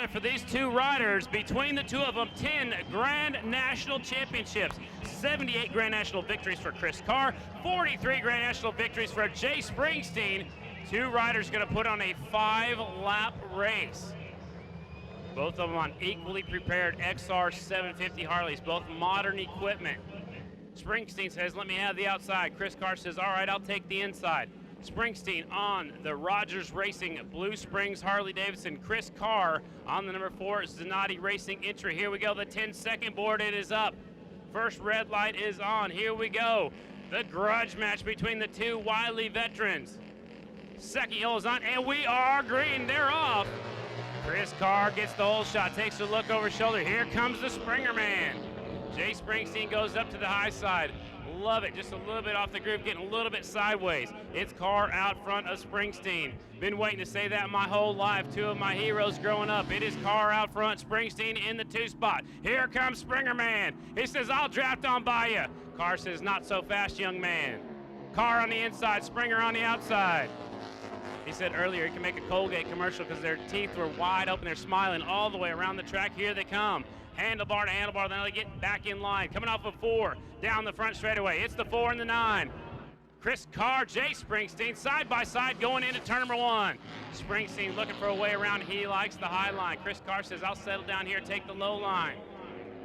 got for these two riders, between the two of them, 10 Grand National Championships, 78 Grand National victories for Chris Carr, 43 Grand National victories for Jay Springsteen. Two riders going to put on a 5-lap race. Both of them on equally prepared XR-750 Harleys, both modern equipment. Springsteen says, let me have the outside. Chris Carr says, all right, I'll take the inside. Springsteen on the Rogers Racing Blue Springs Harley-Davidson. Chris Carr on the number 4 Zanatti Racing Intra. Here we go, the 10-second board, it is up. First red light is on, here we go. The grudge match between the two wily veterans. Second yellow is on, and we are green, they're off. Chris Carr gets the whole shot, takes a look over his shoulder. Here comes the Springer Man. Jay Springsteen goes up to the high side. Love it, just a little bit off the groove, getting a little bit sideways. It's Carr out front of Springsteen. Been waiting to say that my whole life. Two of my heroes growing up. It is Carr out front, Springsteen in the 2 spot. Here comes Springer Man. He says, I'll draft on by you. Carr says, not so fast, young man. Carr on the inside, Springer on the outside. He said earlier he can make a Colgate commercial because their teeth were wide open. They're smiling all the way around the track. Here they come. Handlebar to handlebar, then they get back in line. Coming off of 4, down the front straightaway. It's the 4 and the 9. Chris Carr, Jay Springsteen, side by side going into turn number 1. Springsteen looking for a way around. He likes the high line. Chris Carr says, I'll settle down here, take the low line.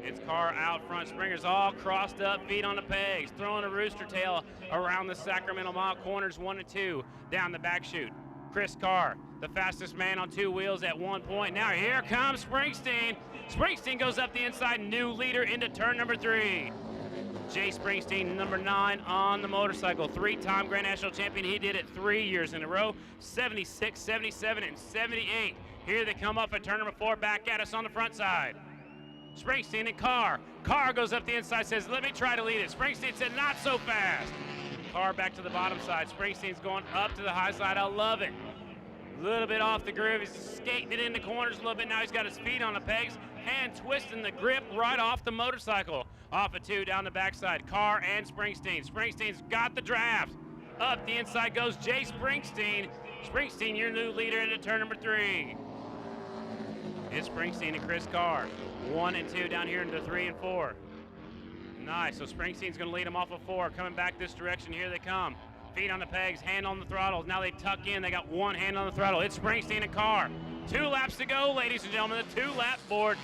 It's Carr out front. Springer's all crossed up, feet on the pegs, throwing a rooster tail around the Sacramento Mile corners 1 and 2, down the back chute. Chris Carr, the fastest man on 2 wheels at one point. Now here comes Springsteen. Springsteen goes up the inside, new leader into turn number 3. Jay Springsteen, number 9 on the motorcycle, 3-time Grand National Champion. He did it 3 years in a row, 76, 77, and 78. Here they come up at turn number 4, back at us on the front side. Springsteen and Carr. Carr goes up the inside, says, let me try to lead it. Springsteen said, not so fast. Carr back to the bottom side. Springsteen's going up to the high side. I love it. A little bit off the groove. He's skating it in the corners a little bit. Now he's got his feet on the pegs. Hand twisting the grip right off the motorcycle. Off of 2 down the backside. Carr and Springsteen. Springsteen's got the draft. Up the inside goes Jay Springsteen. Springsteen, your new leader into turn number 3. It's Springsteen and Chris Carr. 1 and 2 down here into 3 and 4. Nice, so Springsteen's gonna lead them off of 4. Coming back this direction, here they come. Feet on the pegs, hand on the throttles. Now they tuck in, they got one hand on the throttle. It's Springsteen and Carr. 2 laps to go, ladies and gentlemen. The 2-lap board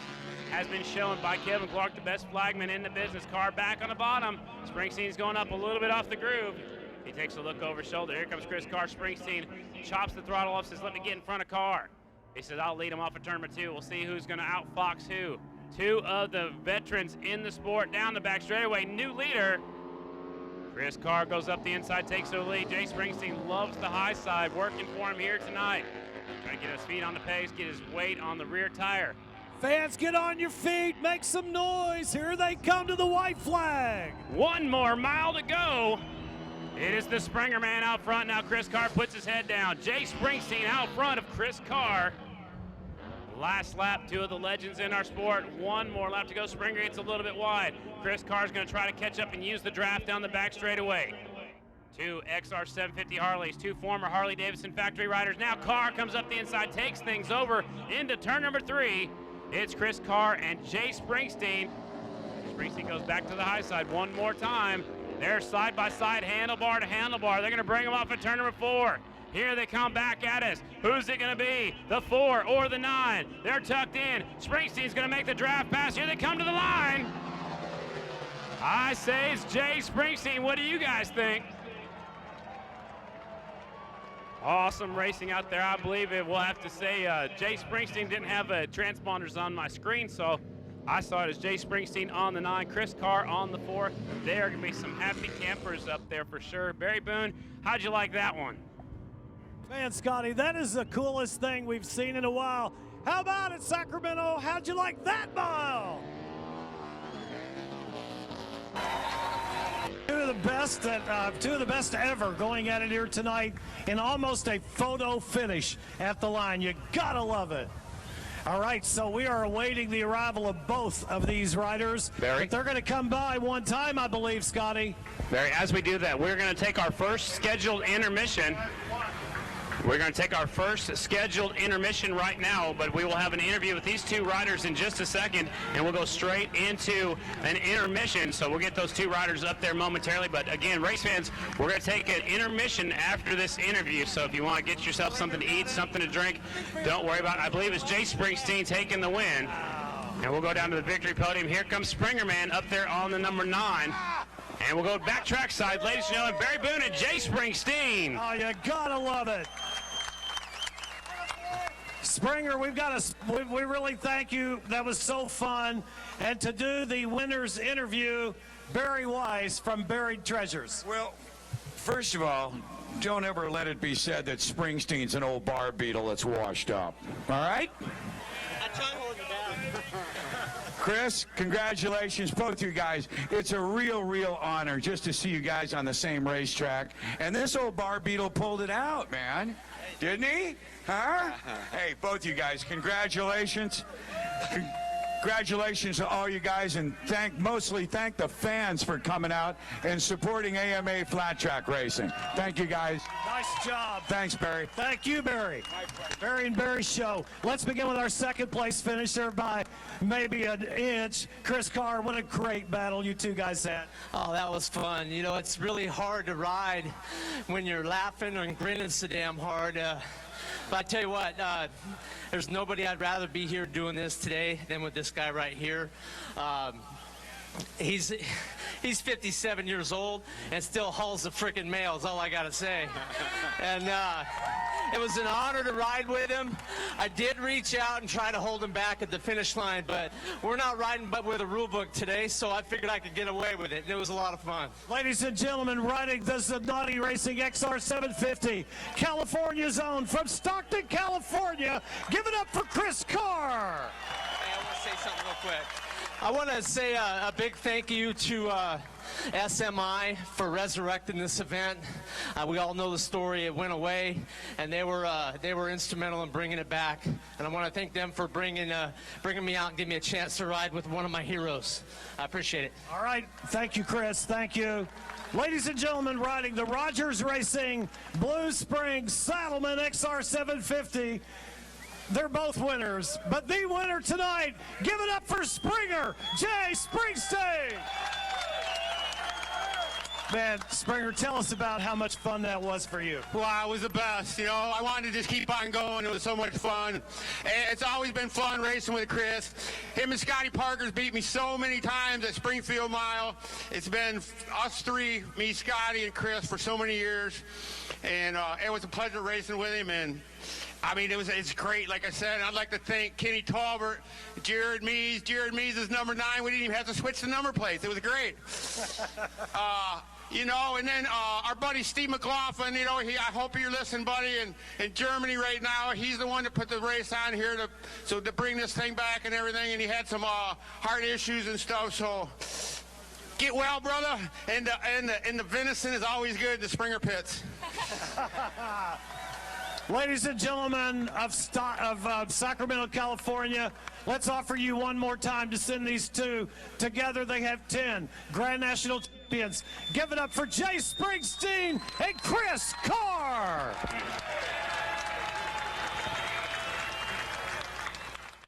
has been shown by Kevin Clark, the best flagman in the business. Carr back on the bottom. Springsteen's going up a little bit off the groove. He takes a look over his shoulder. Here comes Chris Carr. Springsteen chops the throttle off, says, let me get in front of Carr. He says, I'll lead him off of turn number 2. We'll see who's gonna outfox who. 2 of the veterans in the sport down the back straightaway. New leader. Chris Carr goes up the inside, takes the lead. Jay Springsteen loves the high side, working for him here tonight. Trying to get his feet on the pegs, get his weight on the rear tire. Fans, get on your feet, make some noise. Here they come to the white flag. 1 more mile to go. It is the Springer Man out front. Now Chris Carr puts his head down. Jay Springsteen out front of Chris Carr. Last lap, 2 of the legends in our sport. 1 more lap to go. Springer gets a little bit wide. Chris Carr's going to try to catch up and use the draft down the back straightaway. 2 XR-750 Harleys, 2 former Harley-Davidson factory riders. Now Carr comes up the inside, takes things over into turn number 3. It's Chris Carr and Jay Springsteen. Springsteen goes back to the high side 1 more time. They're side by side, handlebar to handlebar. They're going to bring them off at turn number 4. Here they come back at us. Who's it going to be? The 4 or the 9? They're tucked in. Springsteen's going to make the draft pass. Here they come to the line. I say it's Jay Springsteen. What do you guys think? Awesome racing out there. I believe it. We'll have to say Jay Springsteen didn't have transponders on my screen, so I saw it as Jay Springsteen on the 9, Chris Carr on the 4. There are going to be some happy campers up there for sure. Barry Boone, how'd you like that one? Man, Scotty, that is the coolest thing we've seen in a while. How about it, Sacramento? How'd you like that mile? Two of the best ever going at it here tonight in almost a photo finish at the line. You gotta love it. All right, so we are awaiting the arrival of both of these riders. Barry? But they're going to come by one time, I believe, Scotty. Barry, as we do that, we're going to take our first scheduled intermission. We're going to take our first scheduled intermission right now, but we will have an interview with these two riders in just a second, and we'll go straight into an intermission. So we'll get those two riders up there momentarily. But again, race fans, we're going to take an intermission after this interview. So if you want to get yourself something to eat, something to drink, don't worry about it. I believe it's Jay Springsteen taking the win. And we'll go down to the victory podium. Here comes Springer Man up there on the number 9. And we'll go back trackside, ladies and gentlemen, Barry Boone and Jay Springsteen. Oh, you gotta love it. Springer, we really thank you. That was so fun. And to do the winner's interview, Barry Wise from Buried Treasures. Well, first of all, don't ever let it be said that Springsteen's an old bar beetle that's washed up. All right? Chris, congratulations, both you guys. It's a real honor just to see you guys on the same racetrack. And this old bar beetle pulled it out, man. Didn't he? Huh? Hey, both you guys, congratulations. Congratulations to all you guys, and mostly thank the fans for coming out and supporting AMA flat track racing. Thank you, guys. Nice job. Thanks, Barry. Thank you, Barry. Barry and Barry show. Let's begin with our second place finisher by maybe an inch. Chris Carr, what a great battle you two guys had. Oh, that was fun. You know, it's really hard to ride when you're laughing and grinning so damn hard. But I tell you what, there's nobody I'd rather be here doing this today than with this guy right here. He's 57 years old and still hauls the frickin' mail is all I gotta say. And it was an honor to ride with him. I did reach out and try to hold him back at the finish line, but we're not riding but with a rule book today, so I figured I could get away with it. And it was a lot of fun. Ladies and gentlemen, riding the Zanatti Racing XR-750, California's own from Stockton, California. Give it up for Chris Carr. Hey, I want to say something real quick. I want to say a big thank you to SMI for resurrecting this event. We all know the story. It went away, and they were instrumental in bringing it back. And I want to thank them for bringing me out and giving me a chance to ride with one of my heroes. I appreciate it. All right. Thank you, Chris. Thank you. Ladies and gentlemen, riding the Rogers Racing Blue Springs Saddlemen XR-750. They're both winners, but the winner tonight, give it up for Springer, Jay Springsteen. Man, Springer, tell us about how much fun that was for you. Wow, it was the best. You know, I wanted to just keep on going. It was so much fun. And it's always been fun racing with Chris. Him and Scotty Parker's beat me so many times at Springfield Mile. It's been us three, me, Scotty, and Chris for so many years. And it was a pleasure racing with him. And I mean, it's great. Like I said, I'd like to thank Kenny Talbert, Jared Mees. Jared Mees is number 9. We didn't even have to switch the number plates. It was great. You know, and then our buddy Steve McLaughlin, you know, I hope you're listening, buddy, in Germany right now. He's the one that put the race on here to bring this thing back and everything, and he had some heart issues and stuff, so get well, brother, and the venison is always good in the Springer pits. Ladies and gentlemen of Sacramento, California, let's offer you one more time to send these two together. They have 10 Grand National champions. Give it up for Jay Springsteen and Chris Carr.